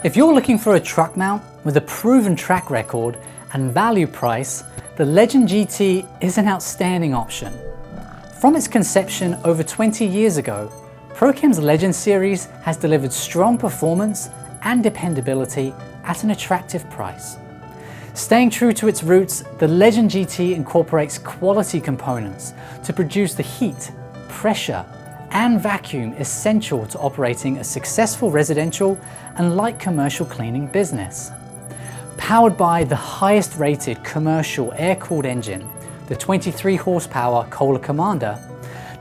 If you're looking for a truck mount with a proven track record and value price, the Legend GT is an outstanding option. From its conception over 20 years ago, ProChem's Legend series has delivered strong performance and dependability at an attractive price. Staying true to its roots, the Legend GT incorporates quality components to produce the heat, pressure, and vacuum essential to operating a successful residential and light commercial cleaning business. Powered by the highest rated commercial air-cooled engine, the 23 horsepower Kohler Commander,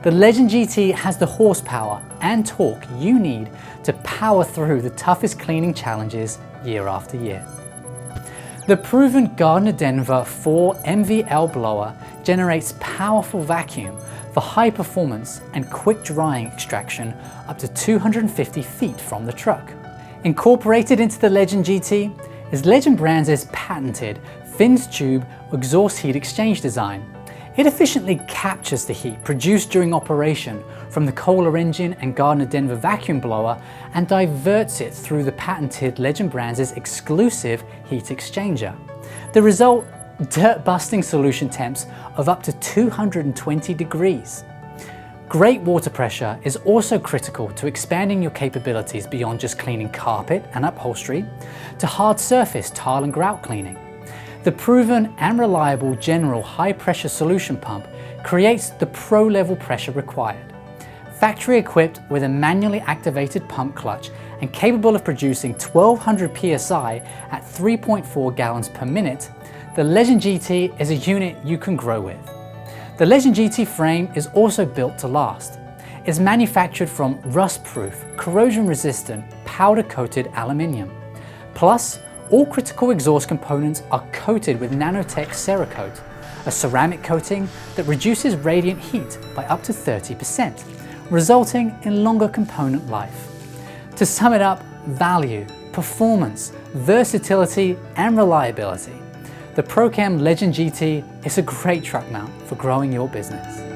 the Legend GT has the horsepower and torque you need to power through the toughest cleaning challenges year after year. The proven Gardner Denver 4 MVL blower generates powerful vacuum for high performance and quick drying extraction up to 250 feet from the truck. Incorporated into the Legend GT is Legend Brands' patented fins tube exhaust heat exchange design. It efficiently captures the heat produced during operation from the Kohler engine and Gardner Denver vacuum blower and diverts it through the patented Legend Brands' exclusive heat exchanger. The result, dirt-busting solution temps of up to 220 degrees. Great water pressure is also critical to expanding your capabilities beyond just cleaning carpet and upholstery to hard surface tile and grout cleaning. The proven and reliable general high-pressure solution pump creates the pro-level pressure required. Factory equipped with a manually activated pump clutch and capable of producing 1200 psi at 3.4 gallons per minute, the Legend GT is a unit you can grow with. The Legend GT frame is also built to last. It's manufactured from rust-proof, corrosion-resistant, powder-coated aluminium. Plus, all critical exhaust components are coated with Nanotech Cerakote, a ceramic coating that reduces radiant heat by up to 30%, resulting in longer component life. To sum it up, value, performance, versatility, and reliability. The ProChem Legend GT is a great truck mount for growing your business.